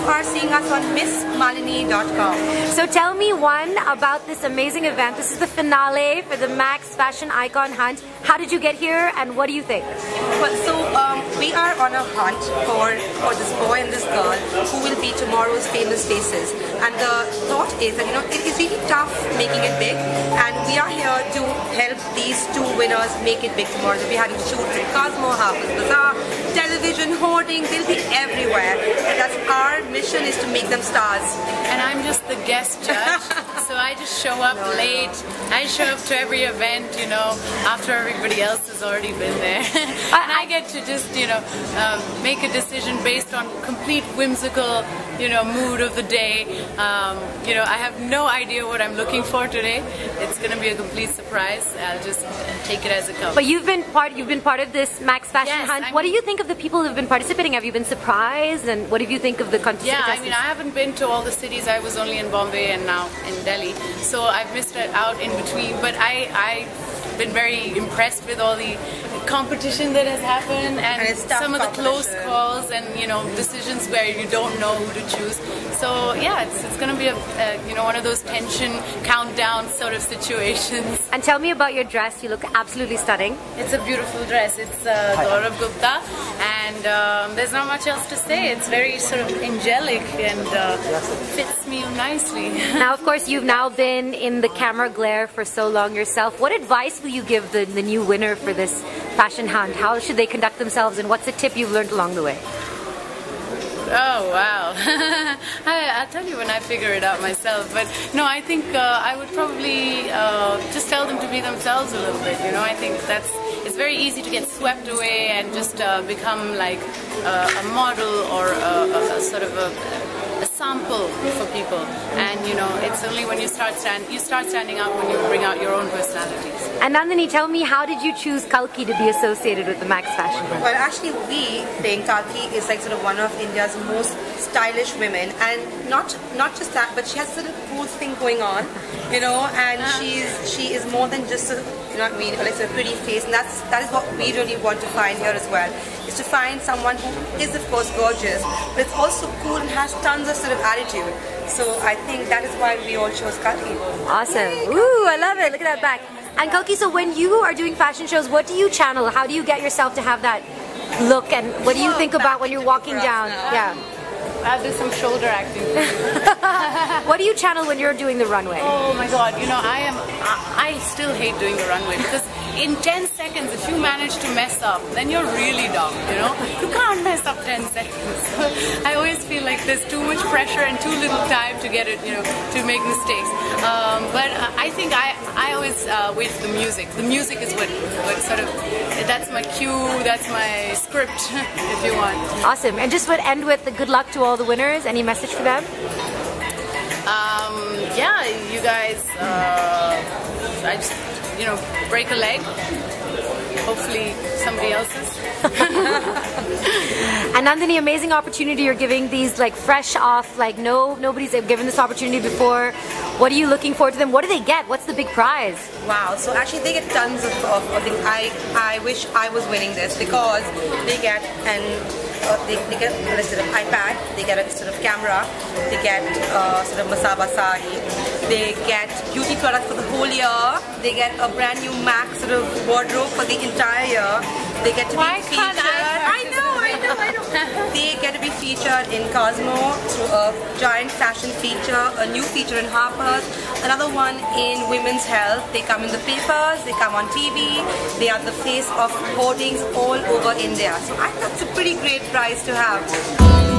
are seeing us on MissMalini.com. So tell me one about this amazing event. This is the finale for the Max Fashion Icon Hunt. How did you get here and what do you think? Well, so we are on a hunt for this boy and this girl who will be tomorrow's famous faces. And the thought is that, it is really tough making it big, and we are here to help these two winners make it big tomorrow. So we're having to shoot in Cosmo, Harper's Bazaar, television, hoarding, they'll be everywhere. And that's our mission, is to make them stars. And I'm just the guest judge, so I just show up late. I show up to every event, after everybody else has already been there. And I get to just, make a decision based on complete whimsical, mood of the day. I have no idea what I'm looking for today. It's going to be a complete surprise. I'll just take it as it comes. But you've been part of this Max Fashion Hunt. What do you think of the people who've been participating? Have you been surprised? And what do you think of the contestants? Yeah, I haven't been to all the cities. I was only in Bombay and now in Delhi. So I've missed it out in between. But I've been very impressed with all the competition that has happened and some of the close calls and decisions where you don't know who to choose. So yeah, it's going to be a one of those tension countdown sort of situations. And tell me about your dress. You look absolutely stunning. It's a beautiful dress. It's Gaurav Gupta, and there's not much else to say. It's very sort of angelic and fits me nicely. Now, of course, you've now been in the camera glare for so long yourself. What advice will you give the new winner for this fashion hunt? How should they conduct themselves, and what's a tip you've learned along the way? Oh wow! I'll tell you when I figure it out myself. But no, I think I would probably just tell them to be themselves a little bit. I think it's very easy to get swept away and just become like a model or a sort of a sample for people. And it's only when you start standing out when you bring out your own personalities. And Nandini, tell me, how did you choose Kalki to be associated with the Max Fashion Hunt? Well, actually, we think Kalki is like sort of one of India's most stylish women, and not just that, but she has sort of cool thing going on, and she is more than just like a pretty face, and that is what we really want to find here as well. Is to find someone who is of course gorgeous, but it's also cool and has tons of sort of attitude. So I think that is why we all chose Kalki. Awesome. Ooh, I love it. Look at that back. And Kalki, so when you are doing fashion shows, what do you channel? How do you get yourself to have that look, and what do you think about when you're walking down? Yeah. I'll do some shoulder acting. What do you channel when you're doing the runway? Oh my God, I still hate doing the runway, because in 10 seconds, if you manage to mess up, then you're really dumb, You can't mess up 10 seconds. I always feel like there's too much pressure and too little time to get it, to make mistakes. But I think I always wait for the music. The music is what sort of, that's my cue, that's my script, if you want. Awesome. And just would end with the good luck to all the winners. Any message for them? Yeah, you guys, I just, break a leg. Hopefully somebody else's. And Nandini, amazing opportunity you're giving these fresh off, nobody's given this opportunity before. What are you looking forward to them? What do they get? What's the big prize? Wow, so actually they get tons of things. I wish I was winning this, because they get they get a sort of iPad, they get a sort of camera, they get sort of masaba sari, they get beauty products for the whole year, they get a brand new Mac sort of wardrobe for the entire year, they get to be featured. I know. They get to be featured in Cosmo through a giant fashion feature, a new feature in Harper's, another one in women's health. They come in the papers, they come on TV, they are the face of hoardings all over India. So I think that's a pretty great prize to have.